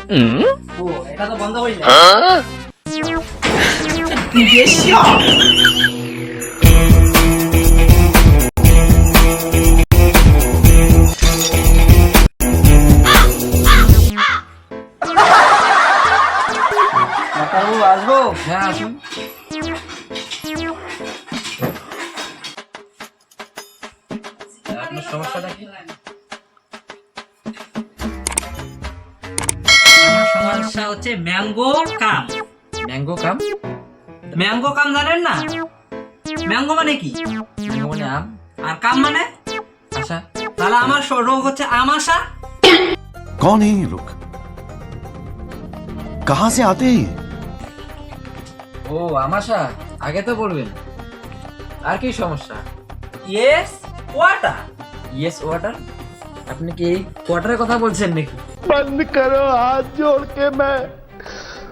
ও এটা তো বন্ধ হইল আসবো। হ্যাঁ আসুন। আপনার সমস্যাটা কি? আমার সমস্যা হচ্ছে ম্যাঙ্গো কাম। ম্যাঙ্গো কাম? ম্যাঙ্গো কাম জানেন না? ম্যাঙ্গো মানে কি? ম্যাঙ্গো মানে আম, আর কাম মানে? আশা। তাহলে আমার রোগ হচ্ছে আমাশা। कौन है ये लोग? कहां से आते हैं ये? ও আমাশা, আগে তো বলবেন। আর কি সমস্যা? Yes water. Yes water? আপনি কি কোয়ার্টারের কথা বলছেন নাকি? बंद करो हाथ जोड़ के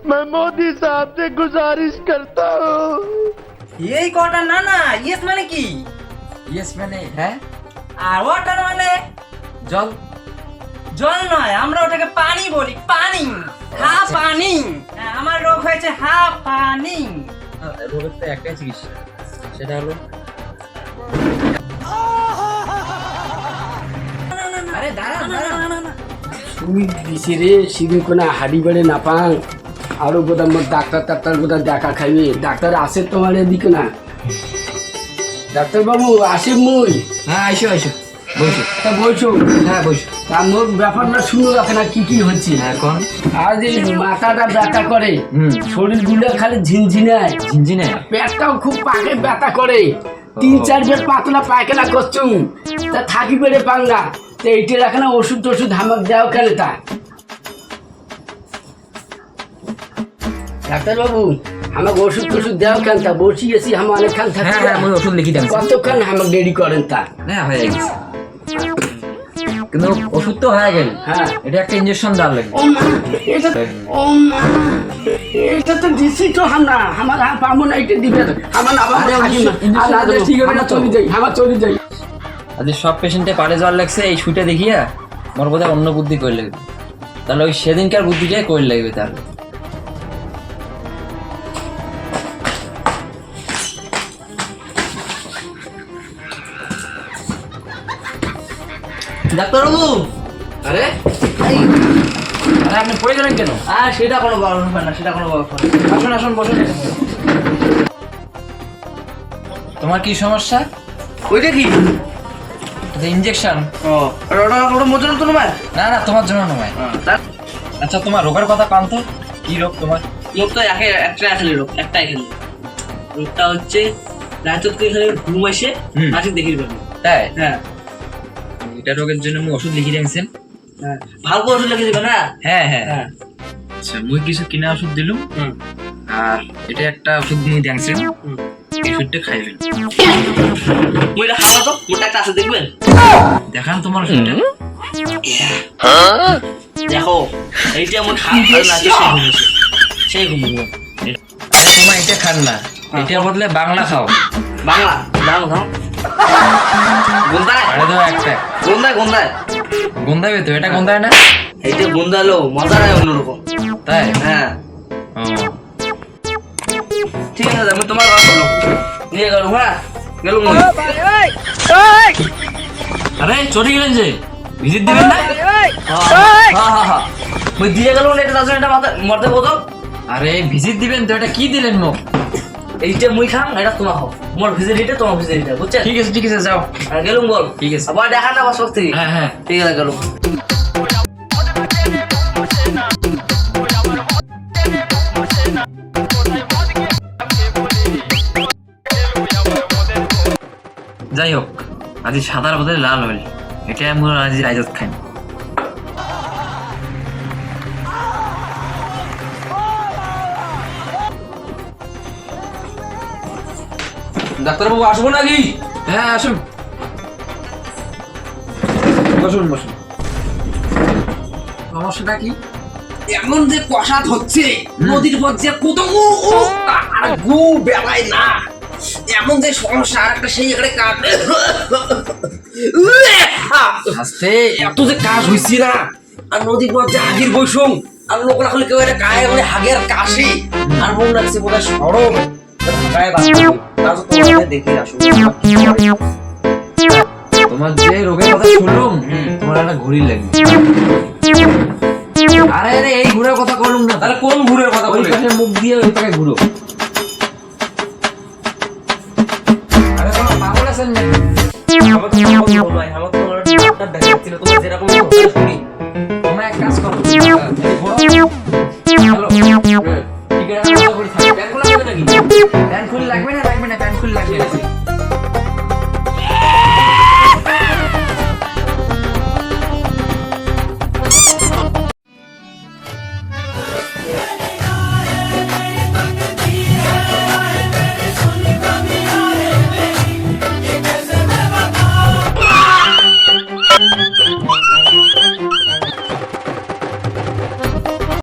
मैं मोदी साहब से गुजारिश करता हूँ। এই কোয়াটার না না, ইয়েস মানে কি? ইয়েস মানে হ্যাঁ, আর ওয়াটার মানে জল। জল নয়, আমরা ওটাকে পানি বলি। পানি, হা পানি। হ্যাঁ, আমার রোগ হয়েছে হা পানি। রোগের তো একটাই চিকিৎসা, সেটা হলো আরে দাঁড়ান দাঁড়ান। তুমি দিছে রে সিঁড়ি কোনা হাড়ি বেড়ে না পাং আরো বোধা মোর ডাক্তার বোধা দেখা খাইবে ডাক্তার আসে তোমার এদিকে না ডাক্তার বাবু আসে মুই হ্যাঁ আইসো আইসো, বসো। তা বলছো হ্যাঁ বসো। তা মোর ব্যাপারটা শুনো রাখে না কি হচ্ছে এখন আর যে মাথাটা ব্যথা করে হুম। শরীর গুলো খালি ঝিনঝিনায় ঝিনঝিনে? পেটটাও খুব পাকে ব্যথা করে 3-4 বের পাতলা পায়খানা করছুম তা থাকি বেড়ে পাং না তো এইটা রাখে না ওষুধ টষুধ হামাক দেওয়া কেন তা ডাক্তার বাবু আমাকে ওষুধ টষুধ দেওয়া কেন তা বসি গেছি আমার অনেকক্ষণ হ্যাঁ থাকি হ্যাঁ, আমি ওষুধ লিখে দেন। কতক্ষণ আমাকে দেরি করেন তা হ্যাঁ হয়ে গেছে, কিন্তু ওষুধ তো হয়ে গেল। হ্যাঁ এটা একটা ইঞ্জেকশন দেওয়ার লাগবে। ও মা এটা ও মা এটা তো দিছি তো আমার পাবো না এটা দিবে আমার আবার আরে, থাকি না injection আর না দিলে দেবো, ঠিক হবে না আমার তো। চলে যাই আজ সব পেশেন্টে পারে জ্বর লাগছে, এই শুটে দেখিয়া মোর বোধহয় অন্য বুদ্ধি করে লাগবে। তাহলে ওই সেদিনকার বুদ্ধিটাই করে লাগবে তাহলে। ডাক্তারবাবু, আরে এই আরে আপনি পড়ে গেলেন কেন? সেটা কোনো বড় ব্যাপার না, সেটা কোনো ব্যাপার না। আসুন আসুন, বসুন। তোমার কি সমস্যা? ওইটা কি? ইঞ্জেকশন? ও ওটা মোচন তো নয়। না না, তোমার জন্য নয়। আচ্ছা, তোমার রোগের কথা কান তো, কি রোগ তোমার? লোক তো একটাই রোগ, একটাই খেলি। রোগটা হচ্ছে রাজত্বকে খালি ঘুম এসে হুম। হাসি দেখির পাবি। তাই? হ্যাঁ এটা রোগের জন্য আমি ওষুধ লিখে দিয়েছেন। হ্যাঁ, ভালো করে ওষুধ লিখে দিবে না? হ্যাঁ হ্যাঁ হ্যাঁ আচ্ছা, মুই কিছু কিনা ওষুধ দিলুম, হুম আর এটা একটা ওষুধ মুই দিয়েছেন, হুম। এই ওষুধটা খাইবেন। মুই এটা খাওয়া তো মোটা একটা আছে দেখবেন। দেখান তোমার ওষুধটা। দেখো এইটা আমার খাওয়া না যে সেই ঘুম। আরে তোমার এটা খান না, এটার বদলে বাংলা খাও। বাংলা বাংলা খাও। গন্ধায় আরে তো একটা গন্ধায় গন্ধাবে তো, এটা গন্ধায় না? এইটা গন্ধালো, মজা নাই অন্যরকম। তাই? হ্যাঁ ও ঠিক আছে, আমি তোমার কথা বলো নিয়ে গেল। হ্যাঁ গেল। আরে চলে গেলেন যে, ভিজিট দিবেন না? হ্যাঁ মুই দিয়ে গেল না, এটা তার এটা মাথায় মরতে বোতল। আরে ভিজিট দিবেন তো, এটা কি দিলেন মুখ? এইটা মুই খাম, এটা তোমার হোক। মোর ভিজিলিটা তোমার ভিজিলিটা, বুঝছেন? ঠিক আছে ঠিক আছে, যাও। আর গেলুম বল। ঠিক আছে। আবার দেখা না আবার সত্যি। হ্যাঁ হ্যাঁ ঠিক আছে গেলুম। যাই হোক, আজ সাদার বদলে লাল হইল, এটা আমি আজ রাইজত খাই। ডাক্তারবাবু আসবো নাকি? হ্যাঁ আসুন, বসুন বসুন। সমস্যাটা কি? এমন যে কষাত হচ্ছে নদীর পথ যে কত আর গু বেলায় না এমন যে সমস্যা আর একটা সেই এখানে কাজ আস্তে। এত যে কাজ হইছি না আর নদীর পথ যে আগের বৈষম আর লোক রাখলে কেউ এটা গায়ে বলে হাগের কাশি আর মন রাখছে বোধ হয় সরম গায়ে বাঁচবে তোমার দেখে আসো তোমার যে রোগের কথা শুনলাম তোমার একটা ঘুরি লাগবে। আরে আরে এই ঘুরের কথা বললাম না, তাহলে কোন ঘুরের কথা ওই বলবে পাশে মুখ দিয়ে ওই পাশে ঘুরো। আরে তোমার পাগল আছেন নাকি? আমার তো বলবো ভাই আমার তো ডাক্তার দেখাচ্ছিল তোমার যেরকম